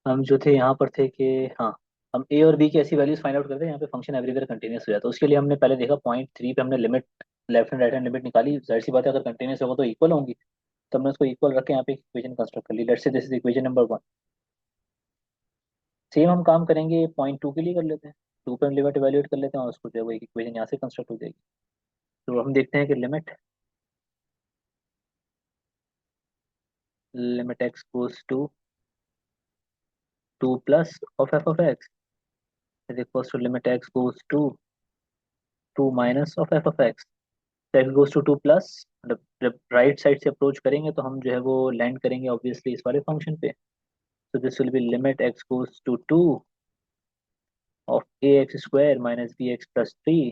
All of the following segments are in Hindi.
हम जो थे यहाँ पर थे कि हाँ, हम ए और बी की ऐसी वैल्यूज फाइंड आउट करते हैं यहाँ पे फंक्शन एवरीवेयर कंटिन्यूस हो जाता है। उसके लिए हमने पहले देखा पॉइंट 3 पे हमने limit left and right hand limit निकाली। जाहिर सी बात है अगर कंटिन्यूस होगा तो इक्वल होंगी, तो हमने उसको इक्वल रख के यहाँ पे इक्वेशन कंस्ट्रक्ट कर ली। Let's say this is equation number 1। Same हम काम करेंगे पॉइंट 2 के लिए, कर लेते हैं। 2 पे हम लिमिट इवेल्युएट कर लेते हैं और उसको जो है वो एक इक्वेशन यहाँ से कंस्ट्रक्ट हो जाएगी। तो हम देखते हैं कि limit x goes to 2 plus of f of x is equals to limit x goes to 2 minus of f of x. X goes to 2 plus, मतलब जब राइट साइड से अप्रोच करेंगे तो हम जो है वो लैंड करेंगे ऑब्वियसली इस वाले फंक्शन पे। so this will be limit x goes to 2 of ax square minus bx plus 3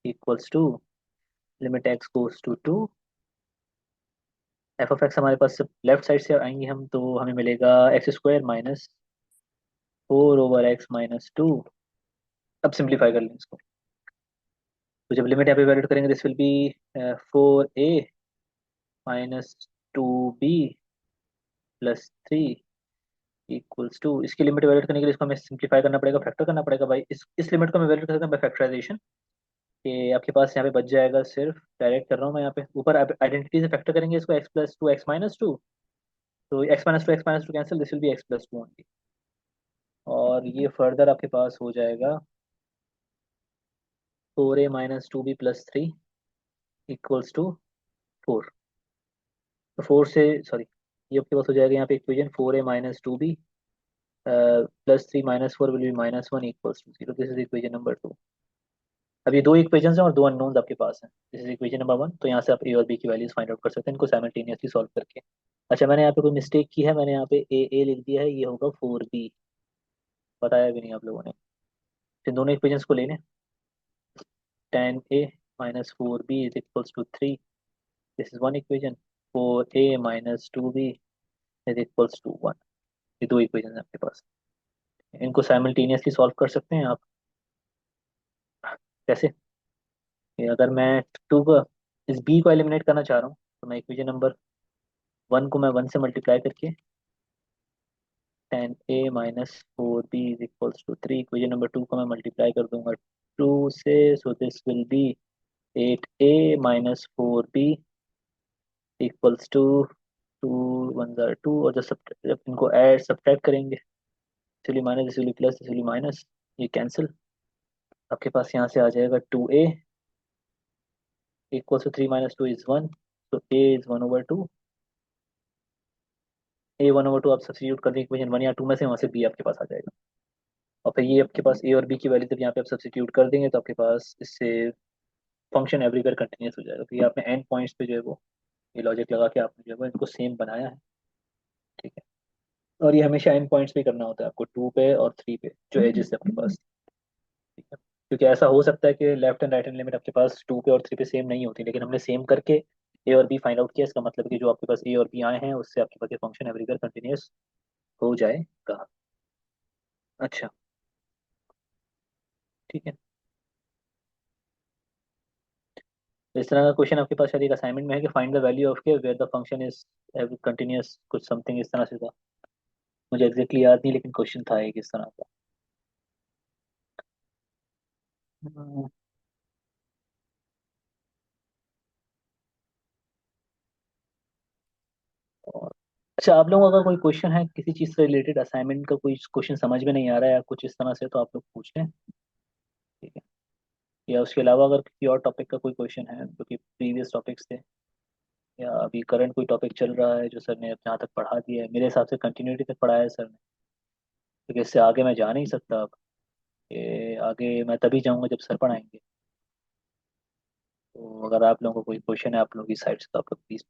equals to limit x goes to 2 f of x। हमारे पास लेफ्ट साइड से आएंगे हम तो हमें मिलेगा एक्स स्क्वायर माइनस 4/x - 2। अब सिंप्लीफाई कर लें इसको। तो जब लिमिट यहाँ पे वैल्यूट करेंगे this will be 4a - 2b + 3 equals to. इसकी लिमिट वैल्यूट करने के लिए इसको हमें सिंप्लीफाई करना पड़ेगा, फैक्टर करना पड़ेगा भाई। इस लिमिट को हमें वैल्यूट कर सकते हैं बाय फैक्टराइजेशन। कि आपके पास यहाँ पे बच जाएगा, सिर्फ डायरेक्ट कर रहा हूँ मैं यहाँ पे, ऊपर आइडेंटिटी से फैक्टर करेंगे इसको x+2 x-2। तो x-2 cancel, this will B x+2 only. और ये फर्दर आपके पास हो जाएगा 4a - 2b + 3 इक्वल्स टू 4। तो 4 से सॉरी, ये आपके पास हो जाएगा यहाँ पे equation 4a - 2b +3 - 4 will be -1 equals to 0। This is equation number 2। अब ये दो इक्वेशन हैं और दो अननोन्स आपके पास हैं। This is equation number 1। तो यहाँ से आप ए और बी की वैल्यूज फाइंड आउट कर सकते हैं इनको साइमल्टेनियसली सॉल्व करके। अच्छा, मैंने यहाँ पे कोई मिस्टेक की है, मैंने यहाँ पे ए लिख दिया है, ये होगा 4b। बताया भी नहीं आप लोगों ने। फिर दोनों इक्वेशंस को लेने, 10a - 4b this is one equation, 4a - 2b = 1। ये दो इक्वेशन है आपके पास, इनको साइमल्टेनियसली सॉल्व कर सकते हैं आप। कैसे? कि अगर मैं टू को, इस बी को एलिमिनेट करना चाह रहा हूँ तो मैं इक्वेशन नंबर 1 को मैं 1 से मल्टीप्लाई करके 10a - 4b इक्वेशन नंबर 2 को मैं मल्टीप्लाई कर दूंगा 2 से। So this will be 8a - 4b equals to 2 1 ज़ार 2। और जब इनको ऐड सब्ट्रैक्ट करेंगे, इसलिए माइनस, इसलिए प्लस, इसलिए माइनस, ये कैंसिल। आपके पास यहाँ से आ जाएगा 2a इक्वल्स टू 3 - 2 इज 1। तो a इज 1/2। a 1/2 आप सब्स्टिट्यूट कर दें इक्वेशन 1 या 2 में से, वहाँ से b आपके पास आ जाएगा। और फिर ये आपके पास a और b की वैल्यू जब यहाँ पे आप सब्स्टिट्यूट कर देंगे तो आपके पास इससे फंक्शन एवरीवेयर कंटिन्यूस हो जाएगा। तो ये आपने एंड पॉइंट्स पे जो है वो ये लॉजिक लगा के आपने जो है वो इनको सेम बनाया है। ठीक है। और ये हमेशा एंड पॉइंट्स पे करना होता है आपको, 2 पे और 3 पे जो एजेस है आपके पास। ठीक है। क्योंकि ऐसा हो सकता है कि left and right hand limit आपके पास 2 पे और 3 पे सेम नहीं होती, लेकिन हमने सेम करके ए और बी फाइंड आउट किया। इसका मतलब है कि जो आपके पास ए और बी आए हैं उससे आपके पास ये फंक्शन एवरीवेयर कंटिन्यूस हो जाएगा। अच्छा, ठीक है। तो इस तरह का क्वेश्चन आपके पास शायद एक असाइनमेंट में है कि find the value of k where the function is continuous, कुछ समथिंग इस तरह से था। मुझे एग्जैक्टली याद नहीं, लेकिन क्वेश्चन था एक इस तरह का। हम्म, और अच्छा, आप लोगों का अगर कोई क्वेश्चन है किसी चीज़ से रिलेटेड, असाइनमेंट का कोई क्वेश्चन समझ में नहीं आ रहा है या कुछ इस तरह से, तो आप लोग पूछ लें। ठीक है। या उसके अलावा अगर किसी और टॉपिक का कोई क्वेश्चन है जो कि प्रीवियस टॉपिक्स थे, या अभी करंट कोई टॉपिक चल रहा है जो सर ने जहाँ तक पढ़ा दिया है, मेरे हिसाब से कंटिन्यूटी तक पढ़ाया है सर ने। क्योंकि इससे आगे मैं जा नहीं सकता अब। ये आगे मैं तभी जाऊंगा जब सर पढ़ाएंगे। तो अगर आप लोगों को कोई क्वेश्चन है आप लोगों की साइड से तो आप लोग प्लीज।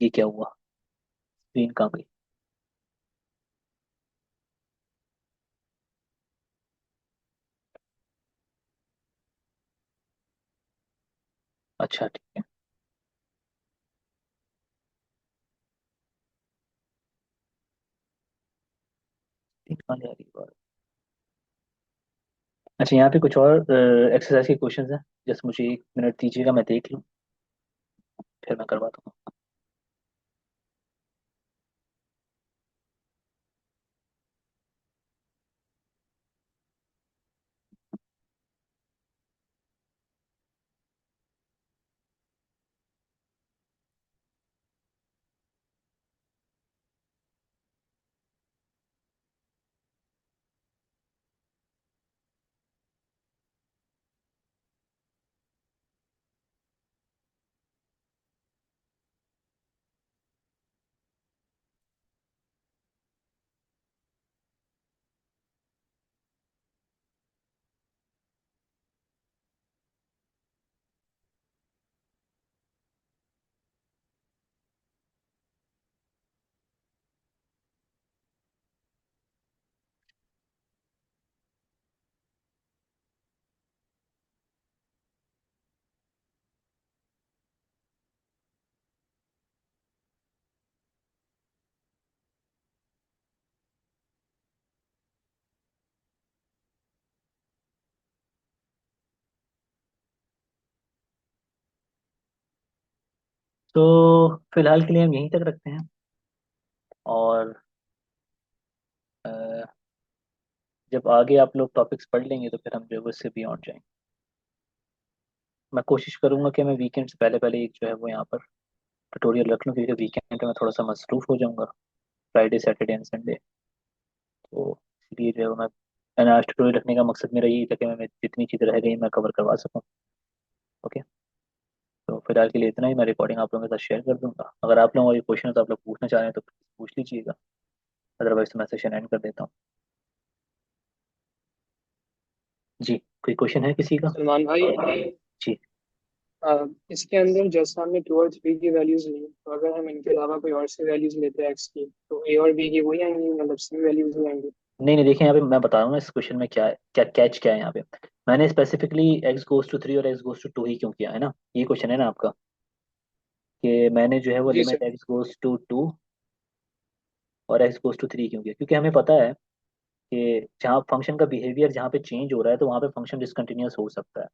ये क्या हुआ? स्क्रीन कहाँ गई? अच्छा, ठीक है। स्क्रीन कहाँ जा रही है? अच्छा, यहाँ पे कुछ और एक्सरसाइज के क्वेश्चंस हैं। जस्ट मुझे 1 मिनट दीजिएगा, मैं देख लूँ, फिर मैं करवा दूँगा। तो फिलहाल के लिए हम यहीं तक रखते हैं, और अ, जब आगे आप लोग टॉपिक्स पढ़ लेंगे तो फिर हम जो है वो इससे बियॉन्ड जाएंगे। मैं कोशिश करूंगा कि मैं वीकेंड से पहले पहले एक जो है वो यहाँ पर ट्यूटोरियल रख लूँ, क्योंकि वीकेंड में मैं थोड़ा सा मसरूफ हो जाऊंगा, फ्राइडे सैटरडे एंड संडे। तो इसलिए जो है वो मैं आज ट्यूटोरियल रखने का मकसद मेरा यही था कि मैं जितनी चीज़ें रह गई मैं कवर करवा सकूँ। ओके। तो फिलहाल के लिए इतना ही। मैं रिकॉर्डिंग आप लोगों के साथ शेयर कर दूंगा। अगर आप लोगों को ये क्वेश्चन है तो आप लोग पूछना चाह रहे हैं तो प्लीज़ पूछ लीजिएगा, अदरवाइज तो मैं सेशन एंड कर देता हूँ। जी, कोई क्वेश्चन है किसी का? सलमान भाई, जी। इसके अंदर जैसे हमने टू और थ्री की वैल्यूज ली, तो अगर हम इनके अलावा कोई और सी वैल्यूज लेते हैं एक्स की, तो ए और बी की वही आएंगी, मतलब सेम वैल्यूज ही आएंगी। नहीं नहीं, देखिए यहाँ पे मैं बता रहा हूँ ना इस क्वेश्चन में क्या है, क्या कैच क्या है यहाँ पे। मैंने स्पेसिफिकली एक्स गोज टू 3 और एक्स गोज टू 2 ही क्यों किया है ना, ये क्वेश्चन है ना आपका, कि मैंने जो है वो जी sir. Limit x goes to 2 और एक्स गोज टू 3 क्यों किया, क्योंकि हमें पता है कि जहाँ फंक्शन का बिहेवियर जहाँ पे चेंज हो रहा है तो वहाँ पे फंक्शन डिसकंटिन्यूअस हो सकता है।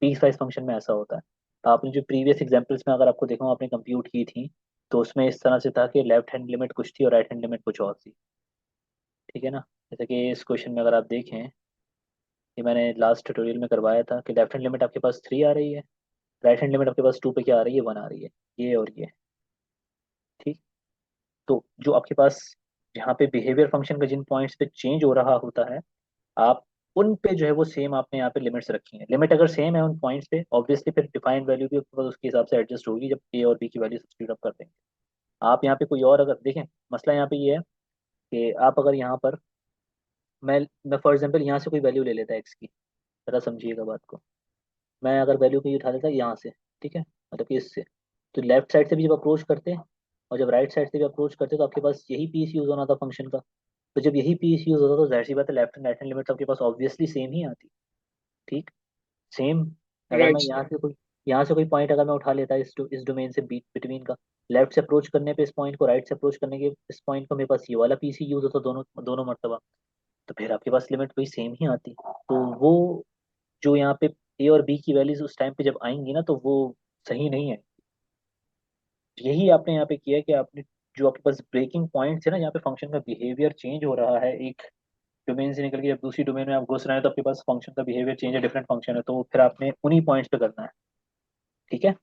पीस वाइज फंक्शन में ऐसा होता है। आपने जो प्रीवियस एग्जांपल्स में अगर आपको देखा आपने कंप्यूट की थी, तो उसमें इस तरह से था कि लेफ्ट हैंड लिमिट कुछ थी और राइट हैंड लिमिट कुछ और थी। ठीक है ना। जैसे कि इस क्वेश्चन में अगर आप देखें, ये मैंने लास्ट ट्यूटोरियल में करवाया था कि लेफ्ट हैंड लिमिट आपके पास 3 आ रही है, राइट हैंड लिमिट आपके पास 2 पे क्या आ रही है, 1 आ रही है, ये और ये। ठीक। तो जो आपके पास जहाँ पे बिहेवियर फंक्शन का जिन पॉइंट्स पे चेंज हो रहा होता है, आप उन पे जो है वो सेम आपने यहाँ पे लिमिट्स रखी हैं। लिमिट अगर सेम है उन पॉइंट्स पे, ऑब्वियसली फिर डिफाइंड वैल्यू भी आपके पास उसके हिसाब से एडजस्ट होगी जब ए और बी की वैल्यू सब्स्टिट्यूट अप कर देंगे। आप यहाँ पे कोई और अगर देखें, मसला यहाँ पे ये है कि आप अगर यहाँ पर, मैं मैं फॉर एग्जांपल यहाँ से कोई वैल्यू ले लेता है एक्स की, जरा समझिएगा बात को। मैं अगर वैल्यू कहीं उठा लेता यहाँ से, ठीक है, मतलब कि इससे, तो लेफ्ट साइड से भी जब अप्रोच करते हैं और जब राइट साइड से भी अप्रोच करते हैं तो आपके पास यही पीस यूज होना था फंक्शन का। तो जब यही पीस यूज होता तो जाहिर सी बात है left and right hand limit आपके पास ऑब्वियसली सेम ही आती। ठीक। सेम। अगर मैं राइट सर। यहाँ से कोई पॉइंट अगर मैं उठा लेता इस डोमेन से बीट बिटवीन का, लेफ्ट से अप्रोच करने पे इस पॉइंट को, राइट से अप्रोच करने के इस पॉइंट को, मेरे पास ये वाला पीस ही यूज होता दोनों दोनों मरतबा। तो फिर आपके पास लिमिट वही सेम ही आती। तो वो जो यहाँ पे ए और बी की वैल्यूज उस टाइम पे जब आएंगी ना तो वो सही नहीं है। यही आपने यहाँ पे किया है कि आपने जो आपके पास ब्रेकिंग पॉइंट्स है ना, जहाँ पे फंक्शन का बिहेवियर चेंज हो रहा है, एक डोमेन से निकल के जब दूसरी डोमेन में आप घुस रहे हैं तो आपके पास फंक्शन का बिहेवियर चेंज है, डिफरेंट फंक्शन है, तो फिर आपने उन्हीं पॉइंट्स पे करना है। ठीक है।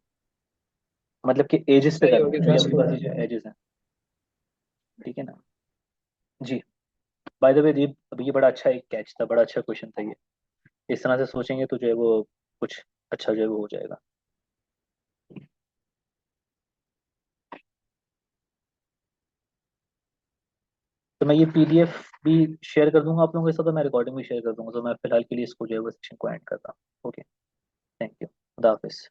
मतलब कि एजेस पे सही करना हो है, गया, ये ट्रस्ट आपके हो पास गया। ये जो एजेस हैं। ठीक है ना। जी। बाय द वे ये, अब ये बड़ा अच्छा एक कैच था, बड़ा अच्छा क्वेश्चन था ये। इस तरह से सोचेंगे तो जो है वो कुछ अच्छा जो है वो हो जाएगा। तो मैं ये पीडीएफ भी शेयर कर दूंगा आप लोगों के साथ, तो मैं रिकॉर्डिंग भी शेयर कर दूंगा। तो मैं फिलहाल के लिए इसको जो है वो सेशन को एंड करता हूँ। ओके। Thank you. खुदा हाफिज।